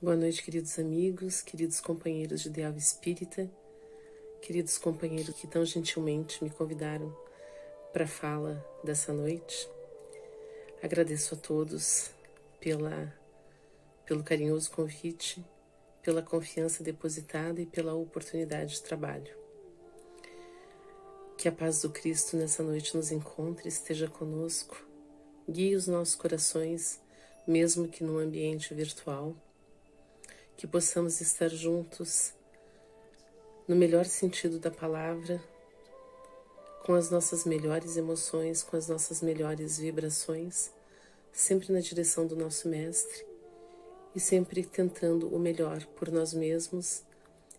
Boa noite, queridos amigos, queridos companheiros de Ideal Espírita, queridos companheiros que tão gentilmente me convidaram para a fala dessa noite. Agradeço a todos pelo carinhoso convite, pela confiança depositada e pela oportunidade de trabalho. Que a paz do Cristo nessa noite nos encontre, esteja conosco, guie os nossos corações, mesmo que num ambiente virtual, que possamos estar juntos no melhor sentido da palavra, com as nossas melhores emoções, com as nossas melhores vibrações, sempre na direção do nosso Mestre e sempre tentando o melhor por nós mesmos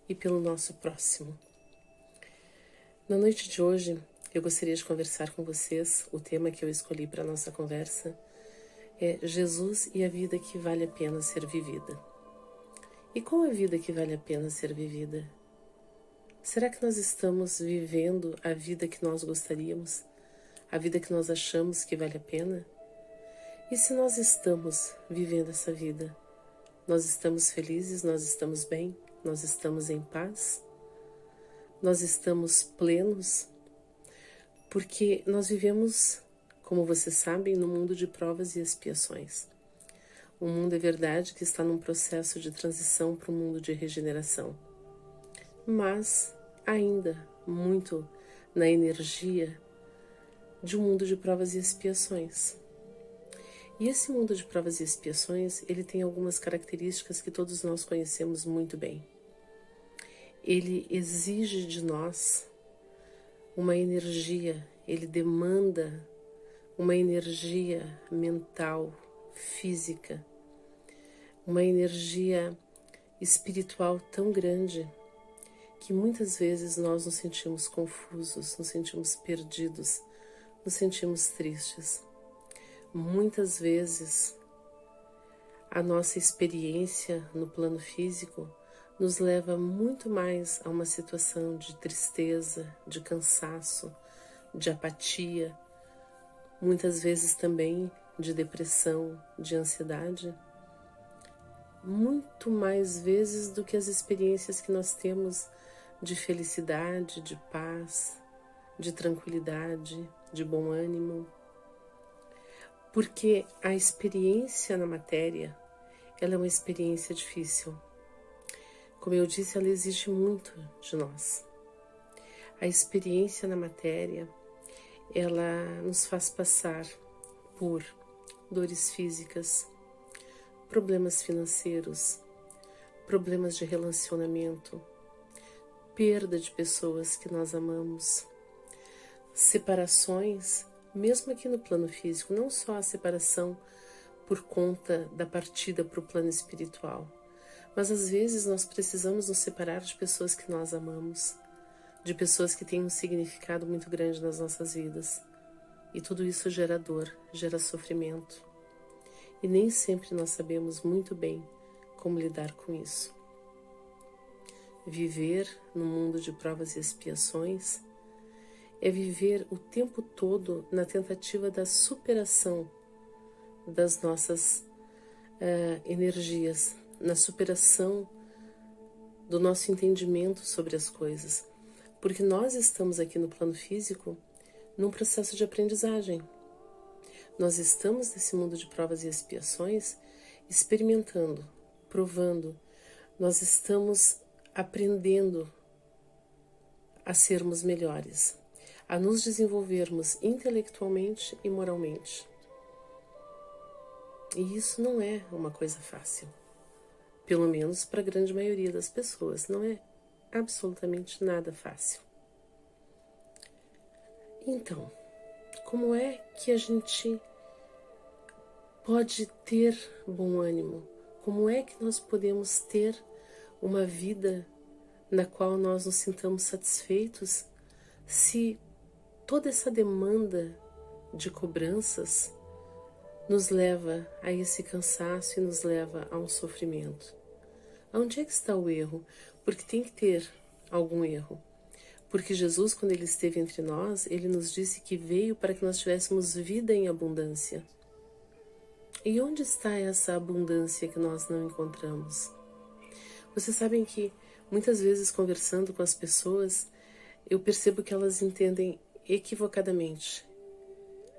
e pelo nosso próximo. Na noite de hoje, eu gostaria de conversar com vocês. O tema que eu escolhi para a nossa conversa é Jesus e a vida que vale a pena ser vivida. E qual a vida que vale a pena ser vivida? Será que nós estamos vivendo a vida que nós gostaríamos? A vida que nós achamos que vale a pena? E se nós estamos vivendo essa vida, nós estamos felizes, nós estamos bem, nós estamos em paz? Nós estamos plenos? Porque nós vivemos, como vocês sabem, num mundo de provas e expiações. O mundo é verdade que está num processo de transição para um mundo de regeneração, mas ainda muito na energia de um mundo de provas e expiações. E esse mundo de provas e expiações, ele tem algumas características que todos nós conhecemos muito bem. Ele exige de nós uma energia, ele demanda uma energia mental, física, uma energia espiritual tão grande que muitas vezes nós nos sentimos confusos, nos sentimos perdidos, nos sentimos tristes. Muitas vezes a nossa experiência no plano físico nos leva muito mais a uma situação de tristeza, de cansaço, de apatia, muitas vezes também de depressão, de ansiedade, muito mais vezes do que as experiências que nós temos de felicidade, de paz, de tranquilidade, de bom ânimo. Porque a experiência na matéria, ela é uma experiência difícil. Como eu disse, ela exige muito de nós. A experiência na matéria, ela nos faz passar por dores físicas, problemas financeiros, problemas de relacionamento, perda de pessoas que nós amamos, separações, mesmo aqui no plano físico, não só a separação por conta da partida para o plano espiritual, mas às vezes nós precisamos nos separar de pessoas que nós amamos, de pessoas que têm um significado muito grande nas nossas vidas. E tudo isso gera dor, gera sofrimento. E nem sempre nós sabemos muito bem como lidar com isso. Viver no mundo de provas e expiações é viver o tempo todo na tentativa da superação das nossas energias, na superação do nosso entendimento sobre as coisas. Porque nós estamos aqui no plano físico num processo de aprendizagem. Nós estamos nesse mundo de provas e expiações experimentando, provando. Nós estamos aprendendo a sermos melhores, a nos desenvolvermos intelectualmente e moralmente. E isso não é uma coisa fácil. Pelo menos para a grande maioria das pessoas, não é absolutamente nada fácil. Então, como é que a gente pode ter bom ânimo? Como é que nós podemos ter uma vida na qual nós nos sintamos satisfeitos se toda essa demanda de cobranças nos leva a esse cansaço e nos leva a um sofrimento? Onde é que está o erro? Porque tem que ter algum erro. Porque Jesus, quando ele esteve entre nós, ele nos disse que veio para que nós tivéssemos vida em abundância. E onde está essa abundância que nós não encontramos? Vocês sabem que muitas vezes conversando com as pessoas, eu percebo que elas entendem equivocadamente,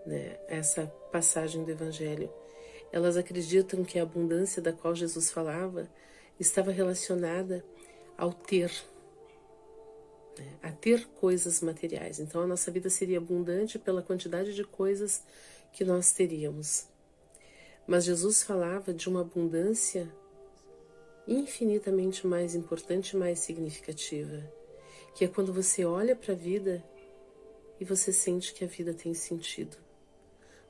né, essa passagem do Evangelho. Elas acreditam que a abundância da qual Jesus falava estava relacionada ao ter, né, a ter coisas materiais. Então a nossa vida seria abundante pela quantidade de coisas que nós teríamos. Mas Jesus falava de uma abundância infinitamente mais importante e mais significativa, que é quando você olha para a vida e você sente que a vida tem sentido.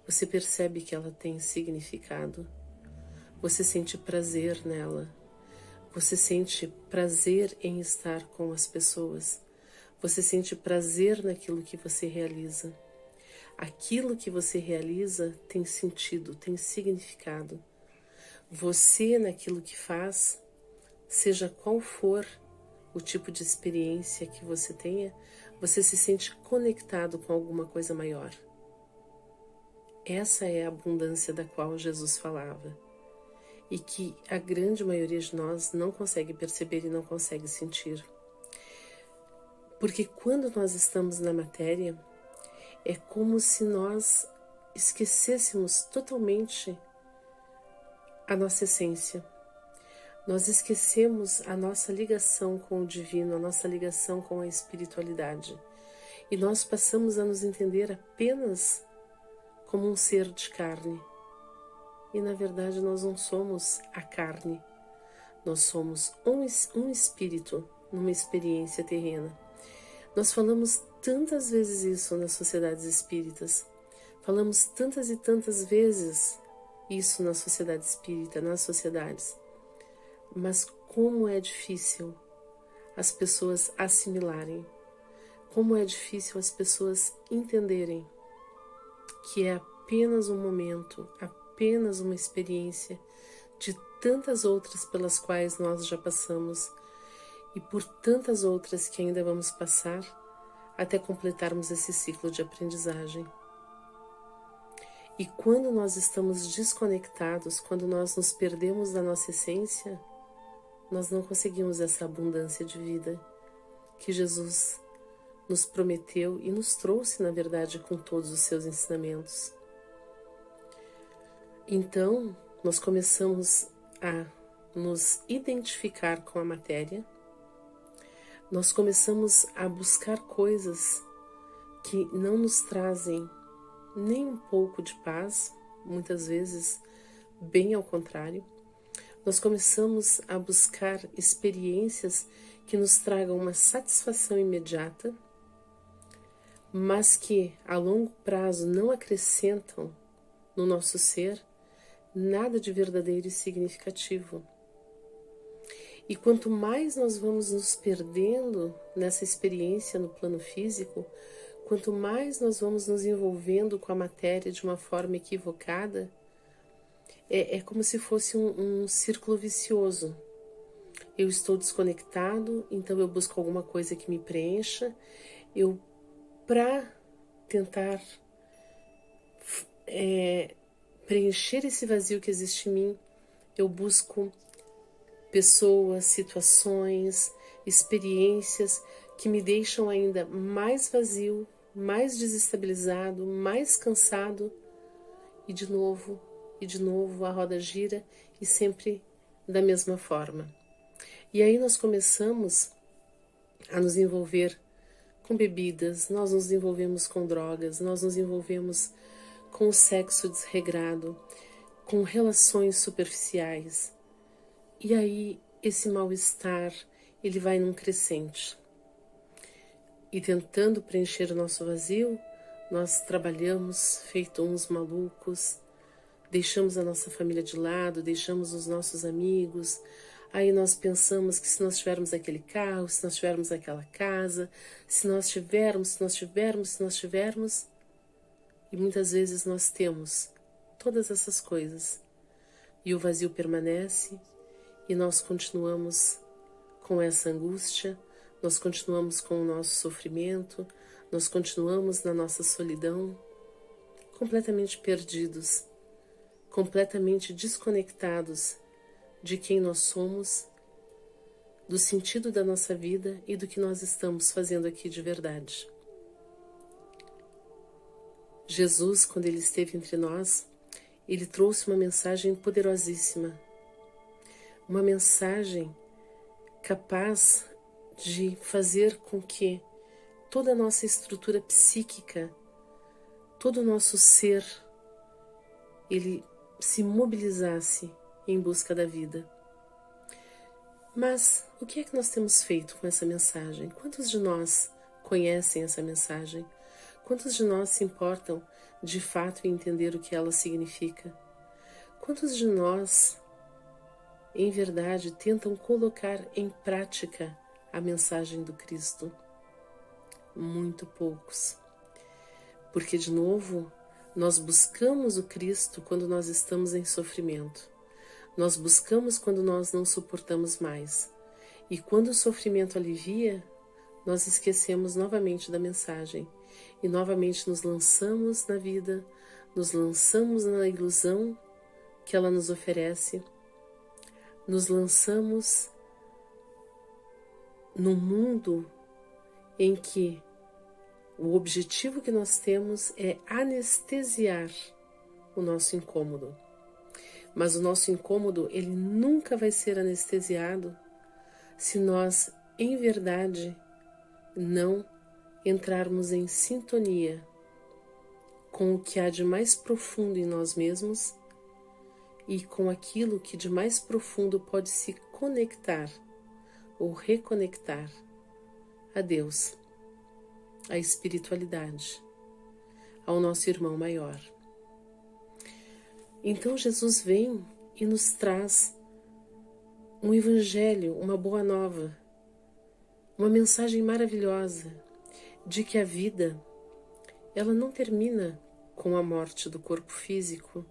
Você percebe que ela tem significado. Você sente prazer nela. Você sente prazer em estar com as pessoas. Você sente prazer naquilo que você realiza. Aquilo que você realiza tem sentido, tem significado. Você, naquilo que faz, seja qual for o tipo de experiência que você tenha, você se sente conectado com alguma coisa maior. Essa é a abundância da qual Jesus falava e que a grande maioria de nós não consegue perceber e não consegue sentir. Porque quando nós estamos na matéria, é como se nós esquecêssemos totalmente a nossa essência. Nós esquecemos a nossa ligação com o divino, a nossa ligação com a espiritualidade. E nós passamos a nos entender apenas como um ser de carne. E na verdade nós não somos a carne. Nós somos um espírito numa experiência terrena. Nós falamos tantas vezes isso nas sociedades espíritas. Falamos tantas e tantas vezes isso na sociedade espírita, nas sociedades. Mas como é difícil as pessoas assimilarem, como é difícil as pessoas entenderem que é apenas um momento, apenas uma experiência de tantas outras pelas quais nós já passamos e por tantas outras que ainda vamos passar até completarmos esse ciclo de aprendizagem. E quando nós estamos desconectados, quando nós nos perdemos da nossa essência, nós não conseguimos essa abundância de vida que Jesus nos prometeu e nos trouxe, na verdade, com todos os seus ensinamentos. Então, nós começamos a nos identificar com a matéria, nós começamos a buscar coisas que não nos trazem nem um pouco de paz, muitas vezes bem ao contrário. Nós começamos a buscar experiências que nos tragam uma satisfação imediata, mas que a longo prazo não acrescentam no nosso ser nada de verdadeiro e significativo. E quanto mais nós vamos nos perdendo nessa experiência no plano físico, quanto mais nós vamos nos envolvendo com a matéria de uma forma equivocada, é como se fosse um círculo vicioso. Eu estou desconectado, então eu busco alguma coisa que me preencha. Para tentar preencher esse vazio que existe em mim, eu busco pessoas, situações, experiências que me deixam ainda mais vazio, mais desestabilizado, mais cansado, e de novo a roda gira e sempre da mesma forma. E aí nós começamos a nos envolver com bebidas, nós nos envolvemos com drogas, nós nos envolvemos com o sexo desregrado, com relações superficiais. E aí esse mal-estar, ele vai num crescente. E tentando preencher o nosso vazio, nós trabalhamos feito uns malucos, deixamos a nossa família de lado, deixamos os nossos amigos. Aí nós pensamos que se nós tivermos aquele carro, se nós tivermos aquela casa, se nós tivermos, e muitas vezes nós temos todas essas coisas. E o vazio permanece e nós continuamos com essa angústia, nós continuamos com o nosso sofrimento, nós continuamos na nossa solidão, completamente perdidos, completamente desconectados de quem nós somos, do sentido da nossa vida e do que nós estamos fazendo aqui de verdade. Jesus, quando ele esteve entre nós, ele trouxe uma mensagem poderosíssima, uma mensagem capaz de fazer com que toda a nossa estrutura psíquica, todo o nosso ser, ele se mobilizasse em busca da vida. Mas o que é que nós temos feito com essa mensagem? Quantos de nós conhecem essa mensagem? Quantos de nós se importam de fato em entender o que ela significa? Quantos de nós, em verdade, tentam colocar em prática a mensagem do Cristo? Muito poucos. Porque, de novo, nós buscamos o Cristo quando nós estamos em sofrimento. Nós buscamos quando nós não suportamos mais. E quando o sofrimento alivia, nós esquecemos novamente da mensagem. E novamente nos lançamos na vida, nos lançamos na ilusão que ela nos oferece, nos lançamos num mundo em que o objetivo que nós temos é anestesiar o nosso incômodo. Mas o nosso incômodo, ele nunca vai ser anestesiado se nós, em verdade, não entrarmos em sintonia com o que há de mais profundo em nós mesmos e com aquilo que de mais profundo pode se conectar ou reconectar a Deus, à espiritualidade, ao nosso irmão maior. Então Jesus vem e nos traz um evangelho, uma boa nova, uma mensagem maravilhosa de que a vida, ela não termina com a morte do corpo físico.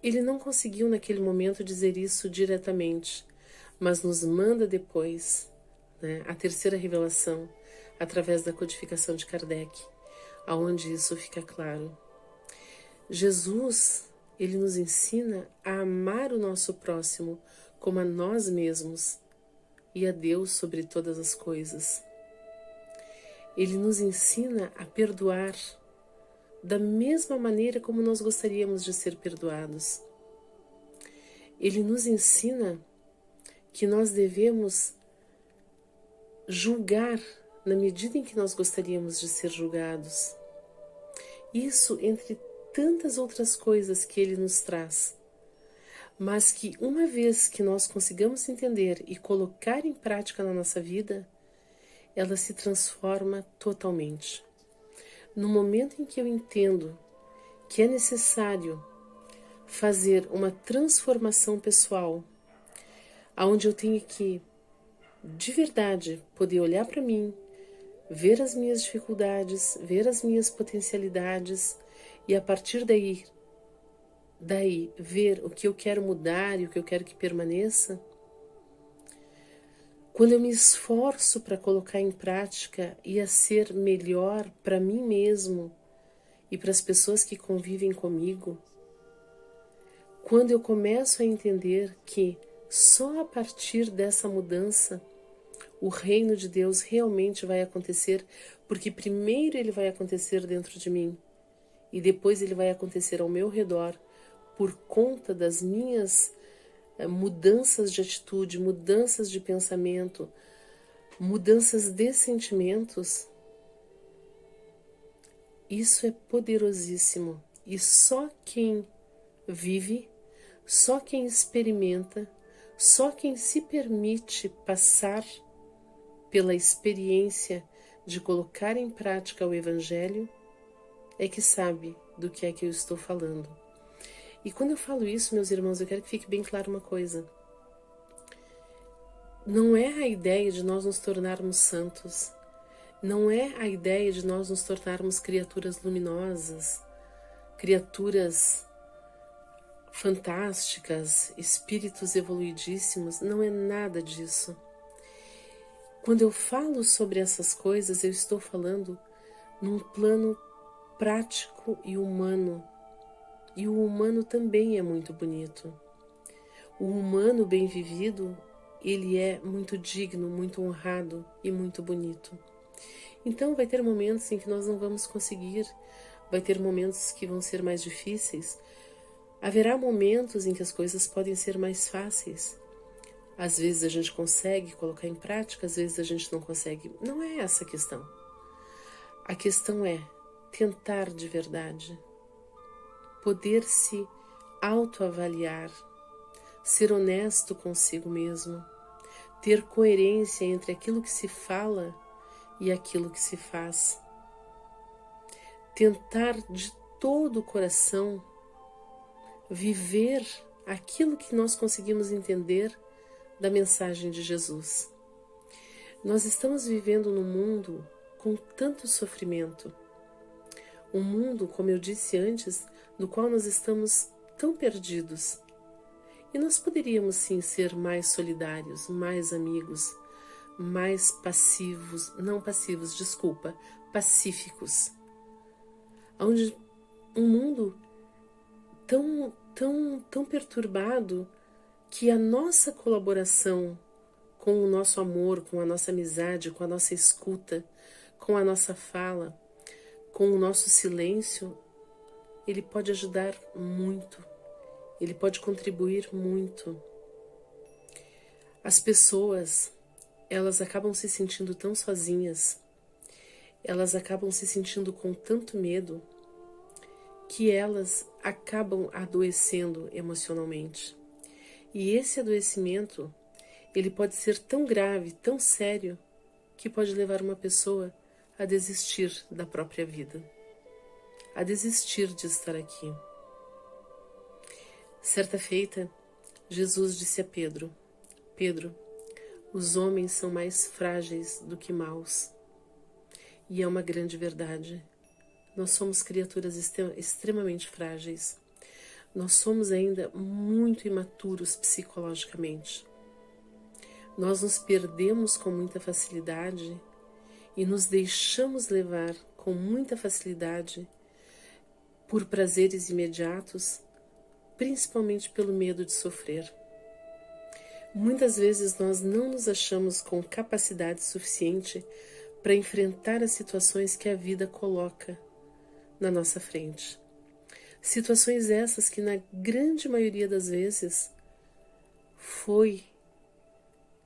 Ele não conseguiu naquele momento dizer isso diretamente, mas nos manda depois, a terceira revelação, através da codificação de Kardec, aonde isso fica claro. Jesus, ele nos ensina a amar o nosso próximo como a nós mesmos e a Deus sobre todas as coisas. Ele nos ensina a perdoar da mesma maneira como nós gostaríamos de ser perdoados. Ele nos ensina que nós devemos julgar na medida em que nós gostaríamos de ser julgados. Isso entre tantas outras coisas que ele nos traz, mas que uma vez que nós consigamos entender e colocar em prática na nossa vida, ela se transforma totalmente. No momento em que eu entendo que é necessário fazer uma transformação pessoal, onde eu tenho que, de verdade, poder olhar para mim, ver as minhas dificuldades, ver as minhas potencialidades e a partir daí ver o que eu quero mudar e o que eu quero que permaneça. Quando eu me esforço para colocar em prática e a ser melhor para mim mesmo e para as pessoas que convivem comigo, quando eu começo a entender que só a partir dessa mudança o reino de Deus realmente vai acontecer, porque primeiro ele vai acontecer dentro de mim e depois ele vai acontecer ao meu redor por conta das minhas mudanças de atitude, mudanças de pensamento, mudanças de sentimentos. Isso é poderosíssimo e só quem vive, só quem experimenta, só quem se permite passar pela experiência de colocar em prática o Evangelho é que sabe do que é que eu estou falando. E quando eu falo isso, meus irmãos, eu quero que fique bem claro uma coisa. Não é a ideia de nós nos tornarmos santos, não é a ideia de nós nos tornarmos criaturas luminosas, criaturas fantásticas, espíritos evoluidíssimos, não é nada disso. Quando eu falo sobre essas coisas, eu estou falando num plano prático e humano. e o humano também é muito bonito. O humano bem vivido, ele é muito digno, muito honrado e muito bonito. Então vai ter momentos em que nós não vamos conseguir, vai ter momentos que vão ser mais difíceis, haverá momentos em que as coisas podem ser mais fáceis. Às vezes a gente consegue colocar em prática, às vezes a gente não consegue. Não é essa a questão. A questão é tentar de verdade, poder se autoavaliar, ser honesto consigo mesmo, ter coerência entre aquilo que se fala e aquilo que se faz. Tentar de todo o coração viver aquilo que nós conseguimos entender da mensagem de Jesus. Nós estamos vivendo num mundo com tanto sofrimento, um mundo, como eu disse antes, no qual nós estamos tão perdidos. E nós poderíamos sim ser mais solidários, mais amigos, mais pacíficos. Onde um mundo tão perturbado que a nossa colaboração com o nosso amor, com a nossa amizade, com a nossa escuta, com a nossa fala, com o nosso silêncio, ele pode ajudar muito, ele pode contribuir muito. As pessoas, elas acabam se sentindo tão sozinhas, elas acabam se sentindo com tanto medo, que elas acabam adoecendo emocionalmente. E esse adoecimento, ele pode ser tão grave, tão sério, que pode levar uma pessoa a desistir da própria vida, a desistir de estar aqui. Certa feita, Jesus disse a Pedro: Pedro, os homens são mais frágeis do que maus. E é uma grande verdade. Nós somos criaturas extremamente frágeis. Nós somos ainda muito imaturos psicologicamente. Nós nos perdemos com muita facilidade e nos deixamos levar com muita facilidade por prazeres imediatos, principalmente pelo medo de sofrer. Muitas vezes nós não nos achamos com capacidade suficiente para enfrentar as situações que a vida coloca na nossa frente. Situações essas que na grande maioria das vezes foi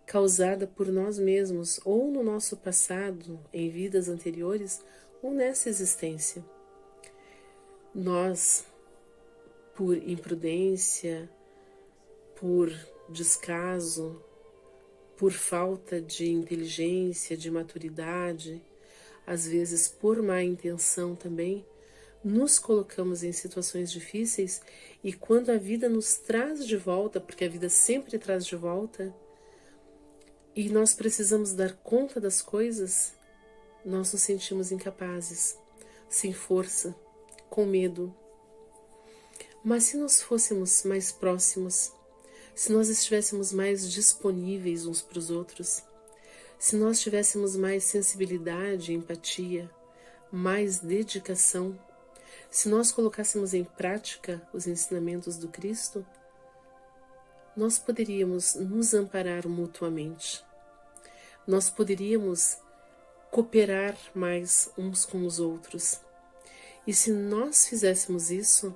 causada por nós mesmos, ou no nosso passado, em vidas anteriores, ou nessa existência. Nós, por imprudência, por descaso, por falta de inteligência, de maturidade, às vezes por má intenção também, nos colocamos em situações difíceis e quando a vida nos traz de volta, porque a vida sempre traz de volta, e nós precisamos dar conta das coisas, nós nos sentimos incapazes, sem força, com medo. Mas se nós fôssemos mais próximos, se nós estivéssemos mais disponíveis uns para os outros, se nós tivéssemos mais sensibilidade, empatia, mais dedicação, se nós colocássemos em prática os ensinamentos do Cristo, nós poderíamos nos amparar mutuamente. Nós poderíamos cooperar mais uns com os outros. E se nós fizéssemos isso,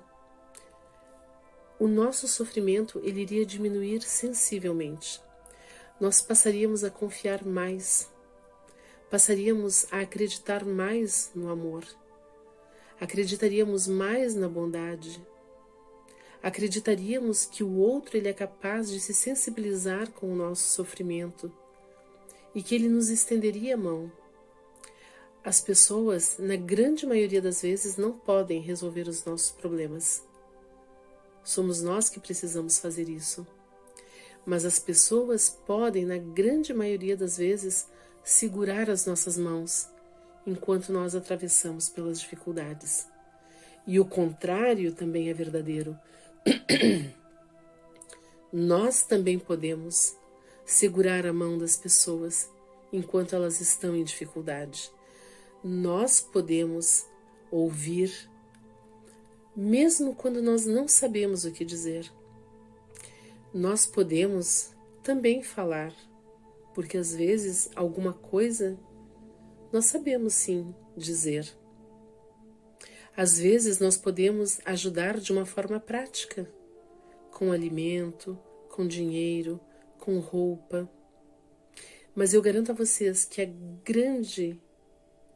o nosso sofrimento ele iria diminuir sensivelmente. Nós passaríamos a confiar mais, passaríamos a acreditar mais no amor, acreditaríamos mais na bondade, acreditaríamos que o outro ele é capaz de se sensibilizar com o nosso sofrimento e que ele nos estenderia a mão. As pessoas, na grande maioria das vezes, não podem resolver os nossos problemas. Somos nós que precisamos fazer isso. Mas as pessoas podem, na grande maioria das vezes, segurar as nossas mãos enquanto nós atravessamos pelas dificuldades. E o contrário também é verdadeiro. Nós também podemos segurar a mão das pessoas enquanto elas estão em dificuldade. Nós podemos ouvir, mesmo quando nós não sabemos o que dizer. Nós podemos também falar, porque às vezes alguma coisa nós sabemos sim dizer. Às vezes nós podemos ajudar de uma forma prática, com alimento, com dinheiro, com roupa. Mas eu garanto a vocês que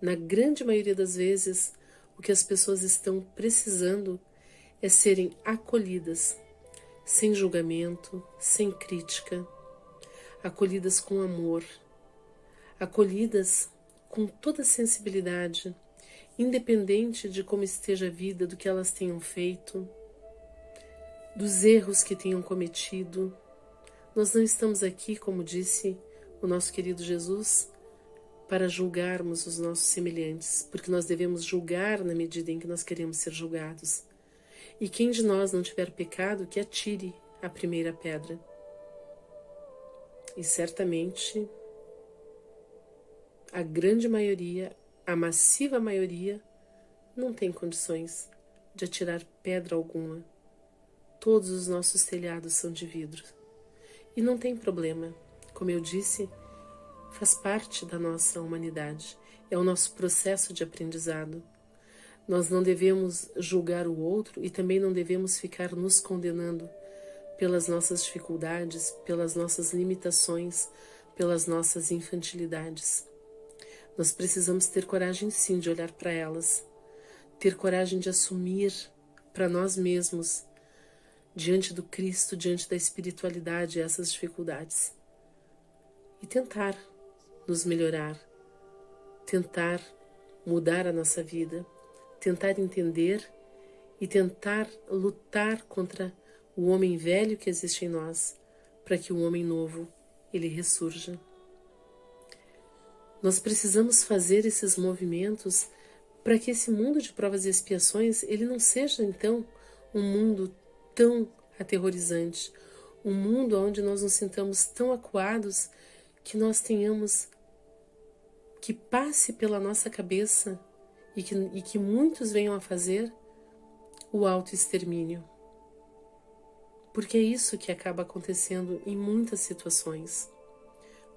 na grande maioria das vezes, o que as pessoas estão precisando é serem acolhidas, sem julgamento, sem crítica, acolhidas com amor, acolhidas com toda a sensibilidade, independente de como esteja a vida, do que elas tenham feito, dos erros que tenham cometido. Nós não estamos aqui, como disse o nosso querido Jesus, para julgarmos os nossos semelhantes, porque nós devemos julgar na medida em que nós queremos ser julgados. E quem de nós não tiver pecado, que atire a primeira pedra. E certamente a grande maioria, a massiva maioria, não tem condições de atirar pedra alguma. Todos os nossos telhados são de vidro. E não tem problema. Como eu disse, faz parte da nossa humanidade. É o nosso processo de aprendizado. Nós não devemos julgar o outro e também não devemos ficar nos condenando pelas nossas dificuldades, pelas nossas limitações, pelas nossas infantilidades. Nós precisamos ter coragem sim de olhar para elas, ter coragem de assumir para nós mesmos, diante do Cristo, diante da espiritualidade, essas dificuldades. E tentar nos melhorar, tentar mudar a nossa vida, tentar entender e tentar lutar contra o homem velho que existe em nós, para que o homem novo, ele ressurja. Nós precisamos fazer esses movimentos para que esse mundo de provas e expiações, ele não seja então um mundo tão aterrorizante, um mundo onde nós nos sintamos tão acuados que nós tenhamos, que passe pela nossa cabeça e que muitos venham a fazer o autoextermínio. Porque é isso que acaba acontecendo em muitas situações.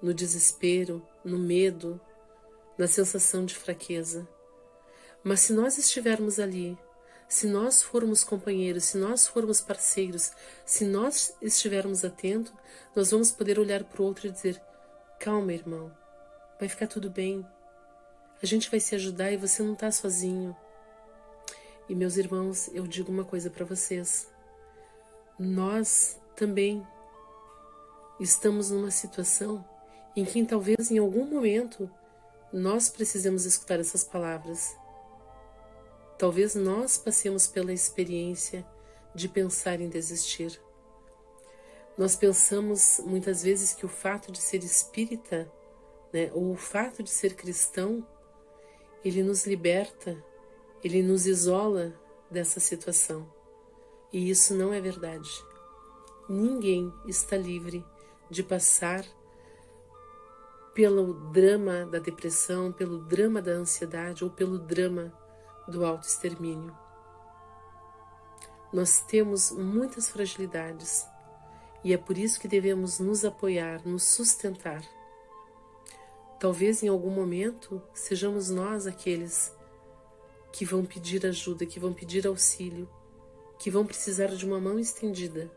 No desespero, no medo, na sensação de fraqueza. Mas se nós estivermos ali, se nós formos companheiros, se nós formos parceiros, se nós estivermos atentos, nós vamos poder olhar para o outro e dizer: calma, irmão, vai ficar tudo bem. A gente vai se ajudar e você não está sozinho. E meus irmãos, eu digo uma coisa para vocês. Nós também estamos numa situação em que talvez em algum momento nós precisemos escutar essas palavras. Talvez nós passemos pela experiência de pensar em desistir. Nós pensamos muitas vezes que o fato de ser espírita, ou o fato de ser cristão, ele nos liberta, ele nos isola dessa situação. E isso não é verdade. Ninguém está livre de passar pelo drama da depressão, pelo drama da ansiedade ou pelo drama do autoextermínio. Nós temos muitas fragilidades e é por isso que devemos nos apoiar, nos sustentar. Talvez em algum momento sejamos nós aqueles que vão pedir ajuda, que vão pedir auxílio, que vão precisar de uma mão estendida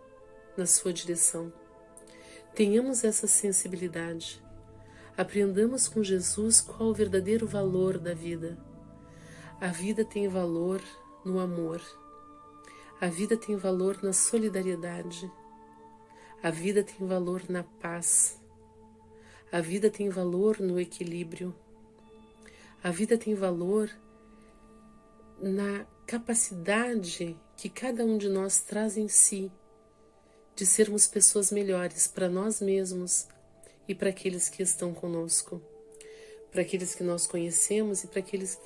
na sua direção. Tenhamos essa sensibilidade. Aprendamos com Jesus qual o verdadeiro valor da vida. A vida tem valor no amor. A vida tem valor na solidariedade. A vida tem valor na paz. A vida tem valor no equilíbrio. A vida tem valor na capacidade que cada um de nós traz em si de sermos pessoas melhores para nós mesmos e para aqueles que estão conosco, para aqueles que nós conhecemos e para aqueles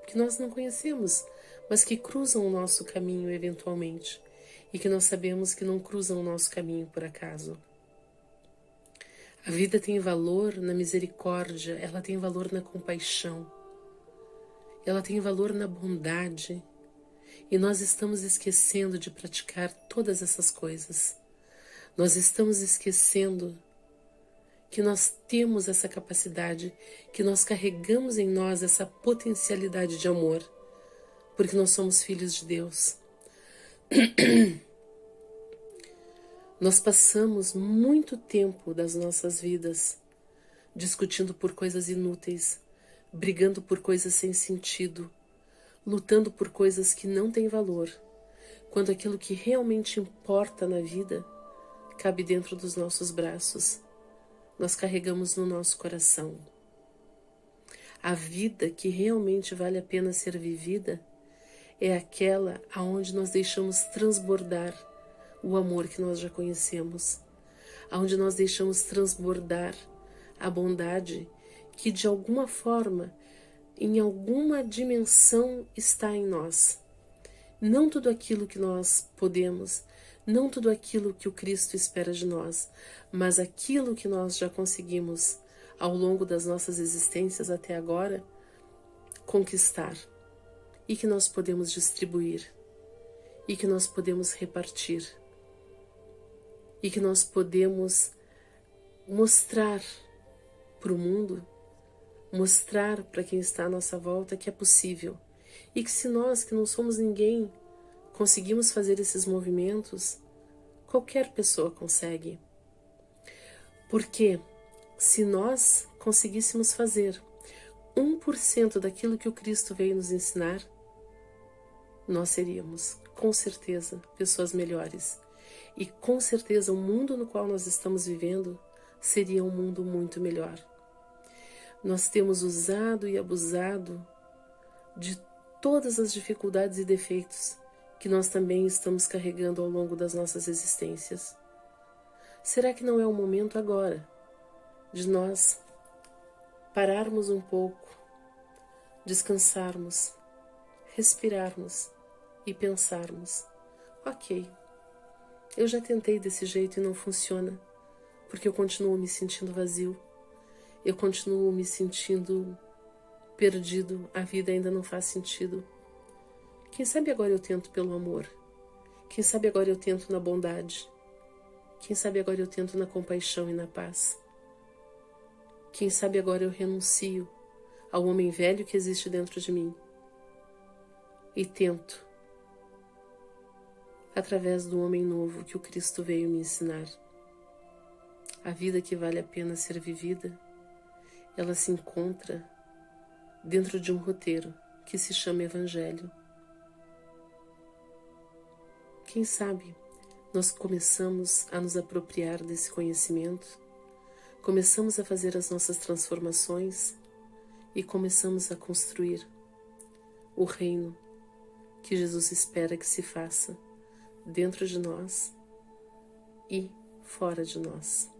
que nós não conhecemos, mas que cruzam o nosso caminho eventualmente e que nós sabemos que não cruzam o nosso caminho por acaso. A vida tem valor na misericórdia, ela tem valor na compaixão, ela tem valor na bondade, E nós estamos esquecendo de praticar todas essas coisas. Nós estamos esquecendo que nós temos essa capacidade, que nós carregamos em nós essa potencialidade de amor, porque nós somos filhos de Deus. Nós passamos muito tempo das nossas vidas discutindo por coisas inúteis, brigando por coisas sem sentido, lutando por coisas que não têm valor, quando aquilo que realmente importa na vida cabe dentro dos nossos braços. Nós carregamos no nosso coração. A vida que realmente vale a pena ser vivida é aquela aonde nós deixamos transbordar o amor que nós já conhecemos, aonde nós deixamos transbordar a bondade que de alguma forma, em alguma dimensão está em nós. Não tudo aquilo que nós podemos, não tudo aquilo que o Cristo espera de nós, mas aquilo que nós já conseguimos ao longo das nossas existências até agora conquistar, e que nós podemos distribuir, e que nós podemos repartir, e que nós podemos mostrar para o mundo, mostrar para quem está à nossa volta que é possível, e que se nós, que não somos ninguém, conseguimos fazer esses movimentos, qualquer pessoa consegue. Porque se nós conseguíssemos fazer 1% daquilo que o Cristo veio nos ensinar, nós seríamos, com certeza, pessoas melhores. E com certeza o mundo no qual nós estamos vivendo seria um mundo muito melhor. Nós temos usado e abusado de todas as dificuldades e defeitos que nós também estamos carregando ao longo das nossas existências. Será que não é o momento agora de nós pararmos um pouco, descansarmos, respirarmos e pensarmos: ok, eu já tentei desse jeito e não funciona, porque eu continuo me sentindo vazio, eu continuo me sentindo perdido, a vida ainda não faz sentido. Quem sabe agora eu tento pelo amor, quem sabe agora eu tento na bondade, quem sabe agora eu tento na compaixão e na paz. Quem sabe agora eu renuncio ao homem velho que existe dentro de mim e tento, através do homem novo que o Cristo veio me ensinar. A vida que vale a pena ser vivida, ela se encontra dentro de um roteiro que se chama Evangelho. Quem sabe nós começamos a nos apropriar desse conhecimento, começamos a fazer as nossas transformações e começamos a construir o reino que Jesus espera que se faça dentro de nós e fora de nós.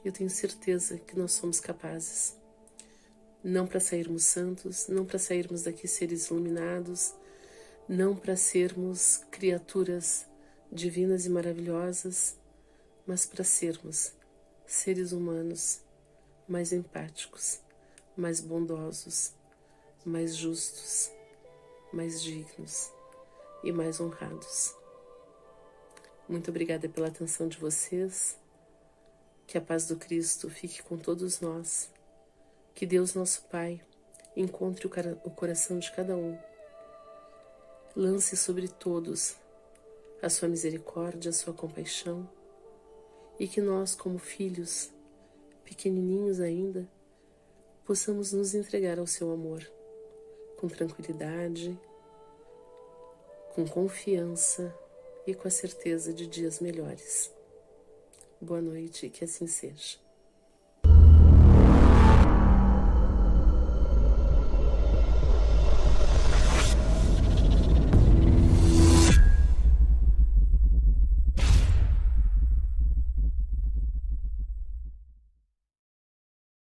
Eu tenho certeza que nós somos capazes, não para sairmos santos, não para sairmos daqui seres iluminados, não para sermos criaturas divinas e maravilhosas, mas para sermos seres humanos mais empáticos, mais bondosos, mais justos, mais dignos e mais honrados. Muito obrigada pela atenção de vocês. Que a paz do Cristo fique com todos nós. Que Deus, nosso Pai, encontre o coração de cada um. Lance sobre todos a sua misericórdia, a sua compaixão, e que nós, como filhos, pequenininhos ainda, possamos nos entregar ao seu amor, com tranquilidade, com confiança e com a certeza de dias melhores. Boa noite e que assim seja.